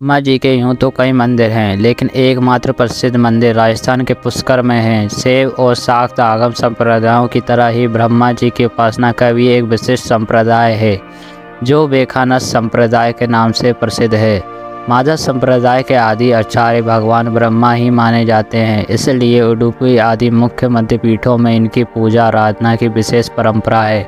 ब्रह्मा जी के यूँ तो कई मंदिर हैं, लेकिन एकमात्र प्रसिद्ध मंदिर राजस्थान के पुष्कर में है। शैव और शाक्त आगम संप्रदायों की तरह ही ब्रह्मा जी की उपासना का भी एक विशिष्ट संप्रदाय है, जो वैखानस संप्रदाय के नाम से प्रसिद्ध है। माधव संप्रदाय के आदि आचार्य भगवान ब्रह्मा ही माने जाते हैं, इसलिए उडुपी आदि मुख्य मध्य पीठों में इनकी पूजा आराधना की विशेष परंपरा है।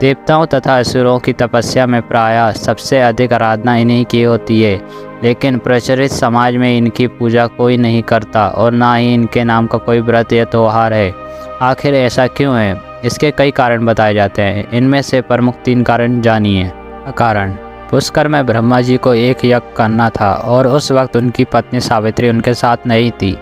देवताओं तथा असुरों की तपस्या में प्रायः सबसे अधिक आराधना इन्हीं की होती है, लेकिन प्रचलित समाज में इनकी पूजा कोई नहीं करता और ना ही इनके नाम का कोई व्रत या त्यौहार है। आखिर ऐसा क्यों है? इसके कई कारण बताए जाते हैं। इनमें से प्रमुख 3 कारण जानिए। कारण: पुष्कर में ब्रह्मा जी को एक यज्ञ करना था और उस वक्त उनकी पत्नी सावित्री उनके साथ नहीं थी।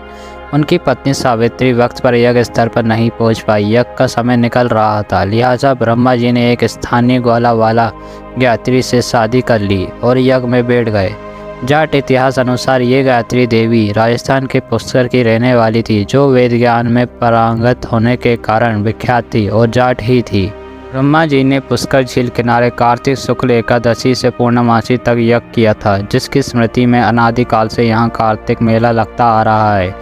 उनकी पत्नी सावित्री वक्त पर यज्ञ स्थल पर नहीं पहुंच पाई। यज्ञ का समय निकल रहा था, लिहाजा ब्रह्मा जी ने एक स्थानीय ग्वाला वाला गायत्री से शादी कर ली और यज्ञ में बैठ गए। जाट इतिहास अनुसार ये गायत्री देवी राजस्थान के पुष्कर की रहने वाली थी, जो वेद ज्ञान में पारंगत होने के कारण विख्यात थी और जाट ही थी। ब्रह्मा जी ने पुष्कर झील किनारे कार्तिक शुक्ल एकादशी से पूर्णमासी तक यज्ञ किया था, जिसकी स्मृति में अनादिकाल से यहाँ कार्तिक मेला लगता आ रहा है।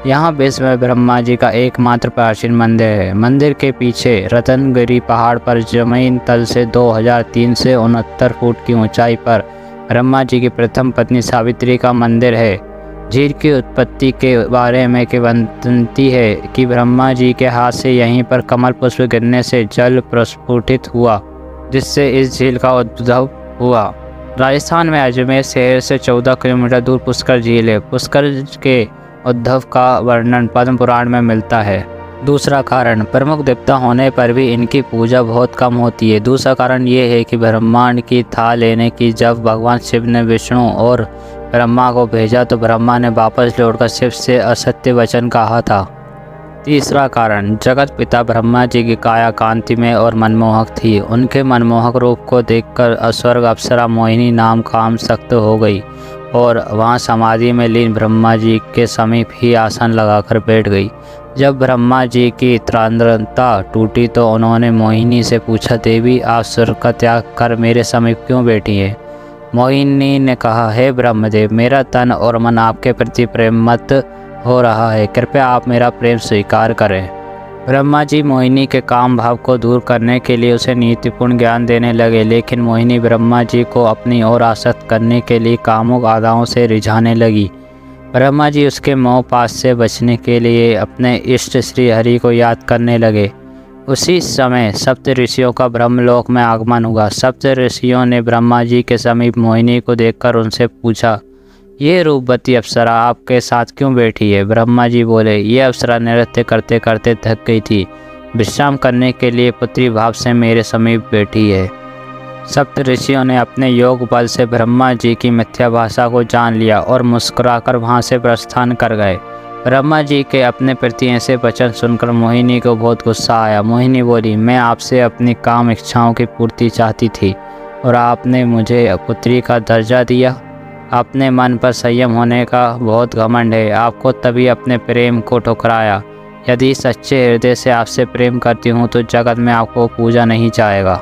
यहाँ विश्व में ब्रह्मा जी का एकमात्र प्राचीन मंदिर है। मंदिर के पीछे रतनगिरी पहाड़ पर जमीन तल से 2369 फुट की ऊंचाई पर ब्रह्मा जी की प्रथम पत्नी सावित्री का मंदिर है। झील की उत्पत्ति के बारे में किंवदंती है कि ब्रह्मा जी के हाथ से यहीं पर कमल पुष्प गिरने से जल प्रस्फुटित हुआ, जिससे इस झील का उद्भव हुआ। राजस्थान में अजमेर शहर से 14 किलोमीटर दूर पुष्कर झील है। पुष्कर के उद्भव का वर्णन पद्म पुराण में मिलता है। दूसरा कारण: प्रमुख देवता होने पर भी इनकी पूजा बहुत कम होती है। दूसरा कारण ये है कि ब्रह्मांड की था लेने की जब भगवान शिव ने विष्णु और ब्रह्मा को भेजा तो ब्रह्मा ने वापस लौटकर शिव से असत्य वचन कहा था। तीसरा कारण: जगत पिता ब्रह्मा जी की काया कांतिमय और मनमोहक थी। उनके मनमोहक रूप को देखकर अस्वर्ग अप्सरा मोहिनी नाम कामशक्त हो गई और वहाँ समाधि में लीन ब्रह्मा जी के समीप ही आसन लगाकर बैठ गई। जब ब्रह्मा जी की तंद्रता टूटी तो उन्होंने मोहिनी से पूछा, देवी आप स्वर्ग का त्याग कर मेरे समीप क्यों बैठी हैं? मोहिनी ने कहा, हे ब्रह्मदेव, मेरा तन और मन आपके प्रति प्रेममत हो रहा है, कृपया आप मेरा प्रेम स्वीकार करें। ब्रह्मा जी मोहिनी के काम भाव को दूर करने के लिए उसे नीतिपूर्ण ज्ञान देने लगे, लेकिन मोहिनी ब्रह्मा जी को अपनी ओर आसक्त करने के लिए कामुक अदाओं से रिझाने लगी। ब्रह्मा जी उसके मोह पाश से बचने के लिए अपने इष्ट श्री हरि को याद करने लगे। उसी समय सप्त ऋषियों का ब्रह्मलोक में आगमन हुआ। सप्त ऋषियों ने ब्रह्मा जी के समीप मोहिनी को देखकर उनसे पूछा, ये रूपवती अप्सरा आपके साथ क्यों बैठी है? ब्रह्मा जी बोले, ये अप्सरा नृत्य करते करते थक गई थी, विश्राम करने के लिए पुत्री भाव से मेरे समीप बैठी है। सप्त ऋषियों ने अपने योग बल से ब्रह्मा जी की मिथ्या भाषा को जान लिया और मुस्कुराकर वहाँ से प्रस्थान कर गए। ब्रह्मा जी के अपने प्रति ऐसे वचन सुनकर मोहिनी को बहुत गुस्सा आया। मोहिनी बोली, मैं आपसे अपनी काम इच्छाओं की पूर्ति चाहती थी और आपने मुझे पुत्री का दर्जा दिया। अपने मन पर संयम होने का बहुत घमंड है, आपको तभी अपने प्रेम को ठुकराया। यदि सच्चे हृदय से आपसे प्रेम करती हूँ तो जगत में आपको पूजा नहीं चाहेगा।